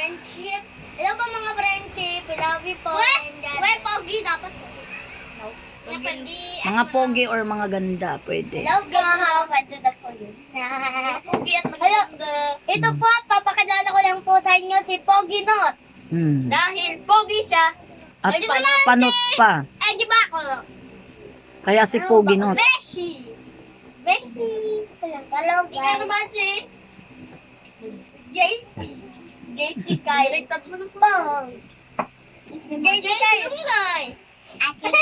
friendship. Hello po mga friendship. We love you po. Wait, pogi dapat po. No. Mga pogi or mga ganda, pwede. Hello po. Pwede na po yun. Pogi at maganda. Ito po, papakilala ko lang po sa inyo si Pogi Not. Dahil pogi siya. At Ay, di ba natin? panot pa. Ay, di ba ako? Kaya si Pogi Not. Beshi. Beshi. Hello, guys. Ikaw naman si JC. JC Kai. Ligtad mo ng bang. JC Kai. Akin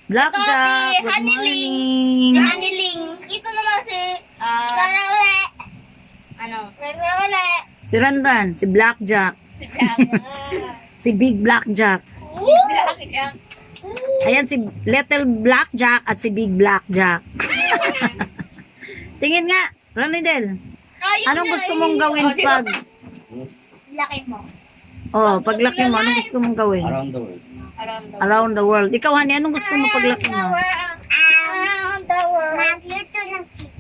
Blackjack, good morning. Si Haniling. Ito naman si Karawale. Ano? Karawale. Si Ranran, si Blackjack, Si Blackjack. si Big Blackjack. Blackjack. Ayan si Little Blackjack at si Big Blackjack. Tingin nga, Ranidel. Anong gusto mong gawin pag... Laki mo. Oh, paglaki mo, anong gusto mong gawin? Around the world. Around the world. Ikaw, Hani, anong gusto mo paglaki mo? Around the world. Magluto ng cake.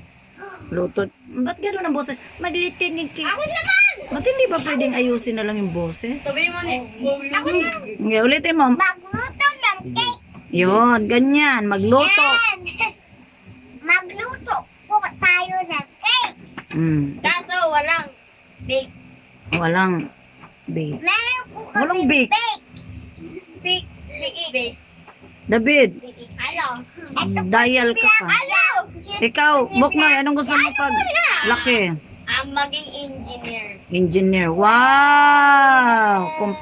Luto. Ba't gano'n ang boses? Maglito ng cake. Ako naman! Ba't hindi ba pwedeng ayusin na lang yung boses? Sabihin mo ni. Ako naman. Okay, ulitin mo. Magluto ng cake. Yun, ganyan. Magluto. Yan. Magluto po tayo ng cake. Kaso walang bake. Walang bake. Meron po kami Walang bake. bake. Bake. Bake. David, Ano? dial ka pa. Ano? Ikaw, Buknoy, anong gusto mo pag laki? Ang maging engineer. Engineer. Wow! Kung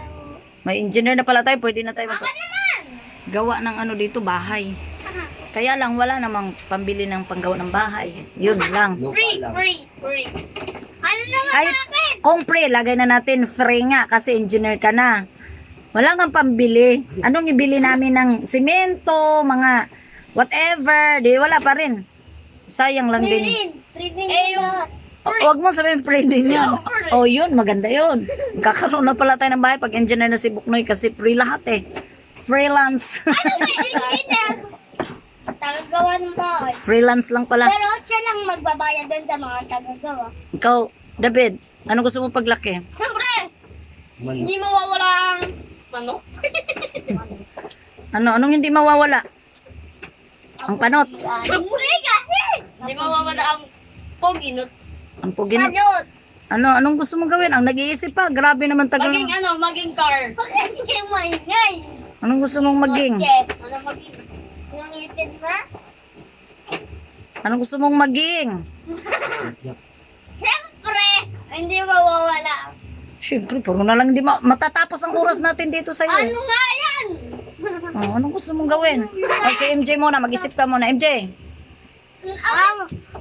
may engineer na pala tayo, pwede na tayo Ako naman! gawa ng ano dito, bahay. Kaya lang, wala namang pambili ng panggawa ng bahay. Yun lang. Free. Ano naman Kahit sa akin? kung pre, lagay na natin free nga kasi engineer ka na. Wala kang pambili. Anong ibili namin ng simento, mga whatever. Di, wala pa rin. Sayang lang din. Free din lahat. Huwag mo sabihin free din yan. Oh, yun. Maganda yun. Kakaroon na pala tayo ng bahay pag engineer na si Buknoy kasi free lahat eh. Freelance. Ano ba engineer? Tagagawa ng bahay. Freelance lang pala. Pero siya lang magbabayad din sa mga tagagawa. Ikaw, David, ano gusto mo paglaki? Siyempre, Man. hindi mawawala ang manok. Anong hindi mawawala? Ang panot. Siyempre kasi. Hindi mawawala ang poginot. Ang pugin. Panot. Anong gusto mong gawin? Ang nag-iisip pa. Grabe naman tagal. Maging car. Pag kasi kayo maingay. Anong gusto mong maging? Ano maging? Yung ipin ba? Anong gusto mong maging? Siyempre, hindi mawawala. Siyempre, puro na lang hindi matatapos ang oras natin dito sa iyo. Ano nga yan? Oh, anong gusto mong gawin? Si MJ muna, mag-isip ka muna. MJ.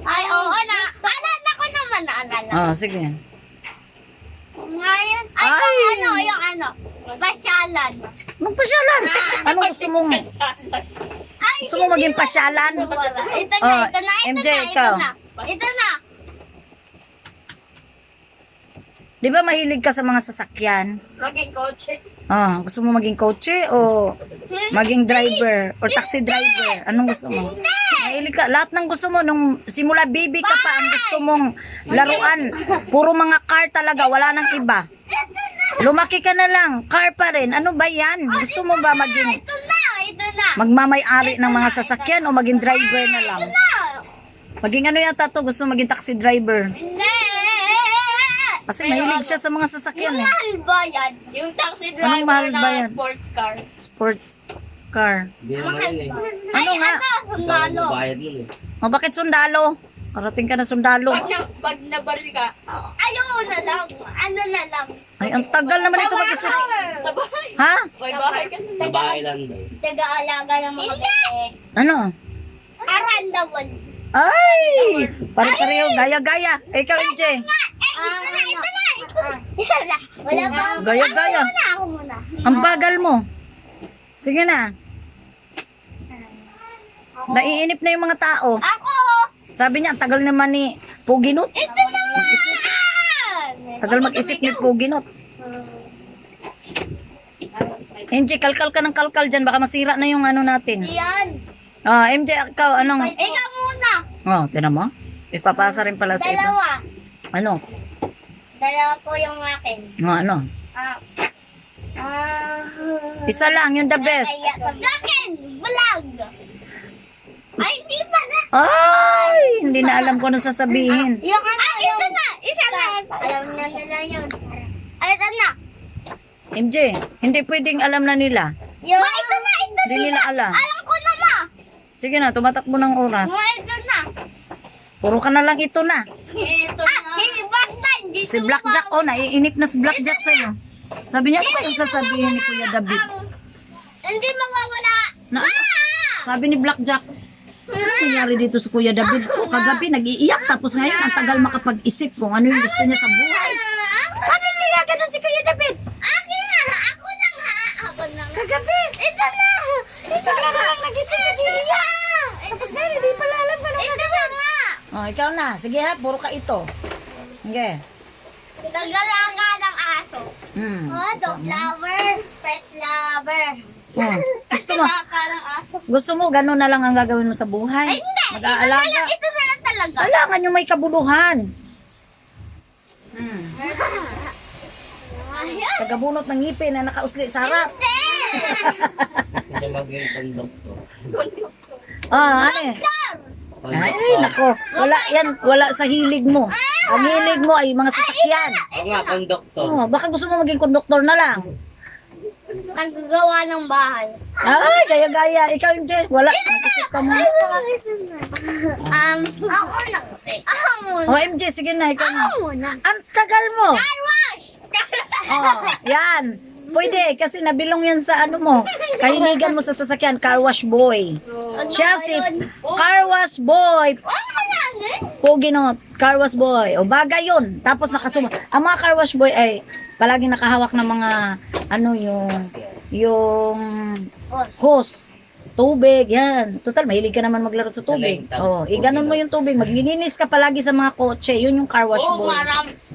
Ay, oo na. Alala ko naman, naalala. Oh, sige. Ngayon, Ay! yung ano, pasyalan. Magpasyalan. Anong gusto mong, Ay, gusto mong maging pasyalan? Ito Oh, na, MJ, ikaw. Ito na. Di ba mahilig ka sa mga sasakyan? Maging kotse. Gusto mo maging kotse o maging driver or taxi driver? Anong gusto mo? Mahilig ka. Lahat ng gusto mo, nung simula baby ka pa, ang gusto mong laruan. Puro mga car talaga, wala nang iba. Lumaki ka na lang, car pa rin. Ano ba yan? Gusto mo ba maging Ito na. magmamay-ari ng mga sasakyan o maging driver na lang? Maging ano yata to? Gusto mo maging taxi driver? Hindi. Kasi mahilig siya sa mga sasakyan Yung eh. mahal ba yan? Yung taxi Anong mahal driver ba na yan? sports car. Sports car. Hindi naman yun eh. Ano nga? Sundalo. Bayad nun eh. O bakit sundalo? Parating ka na sundalo. Pag nabaril ka, ayaw na lang. Ano na lang. Ay, ang tagal naman ito mag-isip. Sa bahay. Ha? May bahay ka Sa bahay lang daw. Taga-alaga ng mga bete. Ano? Arandawan. Ay! Pare-pareho, gaya-gaya. Ikaw, MJ. Ito na. Isa na. Wala pa. Gaya-gaya. Ako muna. Ang bagal mo. Sige na. Naiinip na yung mga tao. Ako. Sabi niya, ang tagal naman ni Puginot. Ito naman. Tagal mag-isip ni Puginot. MJ, kalkal ka ng kalkal dyan. Baka masira na yung ano natin. Yan. MJ, ikaw, anong... Ikaw muna. Oh, tinan mo. Ipapasa rin pala sa iba. Dalawa. Ano? Dalawa po yung akin. Ano? Ah. Ah. Isa lang, yung the best. Sa akin, vlog. Ay, hindi pa na. Ay, hindi na alam ko anong sasabihin. Yung ano, ito na. Isa na. Alam na nila yun. Ay, ito na. MJ, hindi pwedeng alam na nila. Yung... Ma, ito na. Ito Hindi nila alam. Alam ko na, ma. Sige na, tumatakbo ng oras. Ma, ito na. Puro ka na lang ito na. Ito na. Basta, hindi Si Blackjack, oh, naiinip na si Blackjack sa'yo. Sabi niya, ano kayong sasabihin ni Kuya David? Hindi mawawala. Na, sabi ni Blackjack, ano nangyari dito sa Kuya David? Kagabi, nag-iiyak, tapos ngayon, ang tagal makapag-isip kung ano yung gusto niya sa buhay. Ano kaya ganun si Kuya David? Akin na. Ako na nga. Ako na nga. Kagabi, Ito na. Ito na lang nag-isip, nag-iiyak. Tapos ngayon, hindi pala alam ka Ito na nga. Oh, ikaw na. Sige ha, puro ka ito. Sige. Nagalaga ng aso. Oh, dog lovers, pet lover. Oh, gusto mo, Nagalaga ng aso. gusto mo, ganun na lang ang gagawin mo sa buhay. Ay, hindi. Mag-aalaga. Ito na lang talaga. Kailangan yung may kabuluhan. Ayan. Tagabunot ng ngipin na nakausli sa harap. Hindi. Gusto niya maging conductor. Ah, ano eh? Ay, nako. Wala yan. Wala sa hilig mo. Ang hilig mo ay mga sasakyan. Oo nga, conductor. Oh, baka gusto mo maging konduktor na lang. Naggagawa ng bahay. Ay, gaya-gaya. Ikaw hindi. Wala. Mag-isip ka mo. Ako na kasi. Ako muna. Oh, MJ, sige na. Ikaw na. Ako muna. Ang tagal mo. Car wash! Oh, yan. Pwede, kasi nabilong yan sa ano mo. Kahiligan mo sa sasakyan, car wash boy. Siya si car wash boy. Ano na eh? Poginot, car wash boy. O bagay yun. Tapos nakasuma. Ang mga car wash boy ay palaging nakahawak ng mga ano yung hose. Tubig, yan. Total, mahilig ka naman maglaro sa tubig. Oh, iganon mo yung tubig. Maglilinis ka palagi sa mga kotse. Yun yung car wash Oo, boy.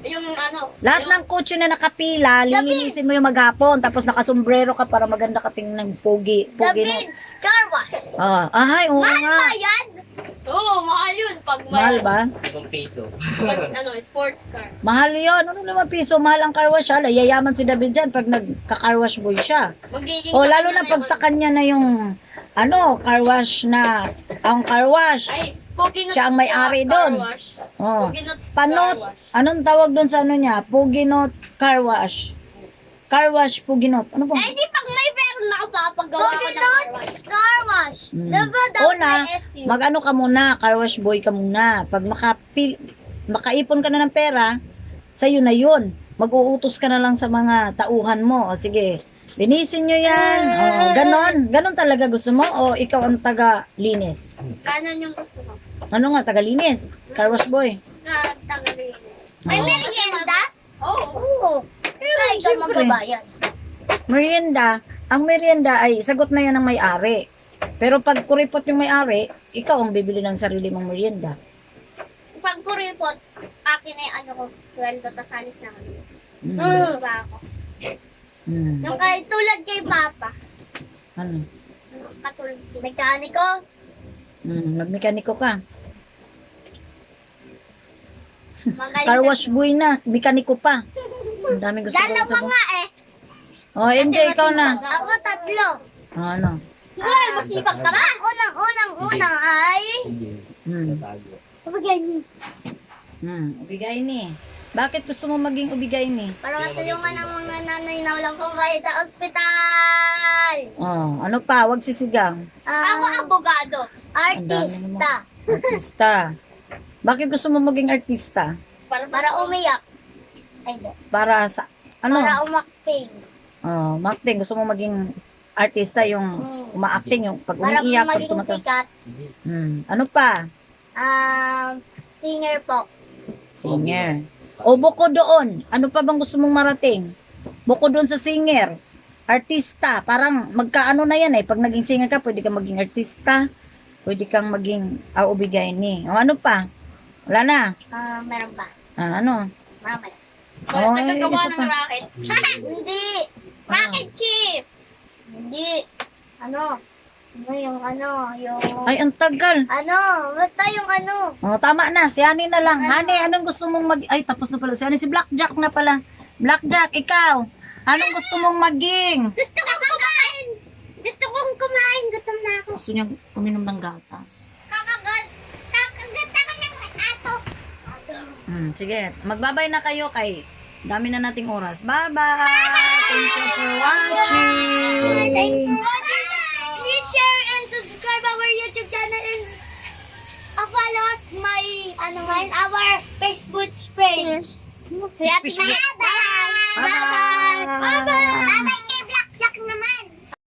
yung ano. Lahat ng kotse na nakapila, lilinisin mo yung maghapon. Tapos nakasombrero ka para maganda ka tingnan ng pogi. Pogi na. David's car wash. Ay, oo Mahal nga. ba yan? Oo, mahal yun. Pag Mahal ba? 5 piso. Pag sports car. Mahal yun. Ano naman piso? Mahal ang car wash. Hala, yayaman si David dyan pag nagka-car wash boy siya. Magiging O, lalo na pag sa kanya na yung car wash na, ang car wash. Ay, Poginot Siya ang may-ari car doon. wash. Oh. Poginot's Panot, car wash. anong tawag doon sa ano niya? Poginot car wash. Car wash, Poginot. Ano ba? Eh, di pag may pera nakapapagawa ko ng car wash. Car wash. Una, mag-ano ka muna, car wash boy ka muna. Pag makaipon ka na ng pera, sa'yo na yun. Mag-uutos ka na lang sa mga tauhan mo. O sige, linisin nyo yan. O, ganon. Ganon talaga gusto mo? O ikaw ang taga-linis? Kanan yung gusto ko. Ano nga, taga-linis? Car wash boy. Tagalin. May Oo. merienda? Oo. Pero ikaw magbabayad. Merienda, ang merienda ay sagot na yan ng may-ari. Pero pag kuripot yung may-ari, ikaw ang bibili ng sarili mong merienda. Pag kuripot, akin na yung ano ko, 12 tatalis na kami. Mm. Ba ako? Mm. Yung kay, tulad kay Papa. Ano? Katulad kay mekaniko. Magmekaniko ka. Magaling Car wash boy na, mekaniko pa. Ang daming gusto ko Dalawa sa nga eh. Oh, MJ, ikaw na. Ako tatlo. Ano? Ay, masipag ka ba? Unang ay... Tatago. Pabagyan Ubigay ni. Bakit gusto mo maging ubigay ni? Para matulungan ang mga nanay na walang pambayad sa ospital. Oh, ano pa? Wag sisigang. Ako abogado. Ang dami Artista. Artista. Bakit gusto mo maging artista? Para umiyak. Ay, hindi. Para sa, ano? Para umakting. Oh, acting. Gusto mo maging artista yung uma-acting, yung pag Para umiiyak, pag maging tumatawa. sikat. Ano pa? Singer po. Singer. O buko doon, ano pa bang gusto mong marating? Buko doon sa singer. Artista, parang magkaano na yan eh. Pag naging singer ka, pwede kang maging artista. Pwede kang maging ubigay ni. O ano pa? Wala na. Meron pa. Ano? Marami. Oh, Nagagawa isa ng pa. racket. Hindi. Rocket chip. Hindi. Ano? Yung Ay, ang tagal. basta yung Oh, tama na. Si Honey na lang. Honey, anong gusto mong Ay, tapos na pala. Si Honey, si Blackjack na pala. Blackjack, ikaw. Anong gusto mong maging? Gusto kong kumain. Gutom na ako. Gusto niya uminom ng gatas. Kakagat ako ng ato. Sige, magbabay na kayo kay dami na nating oras. Bye-bye! Thank you for watching! Thanks for watching. Please share and subscribe our YouTube channel and follow us our Facebook page. Bye-bye! Bye-bye! Bye-bye! Bye-bye!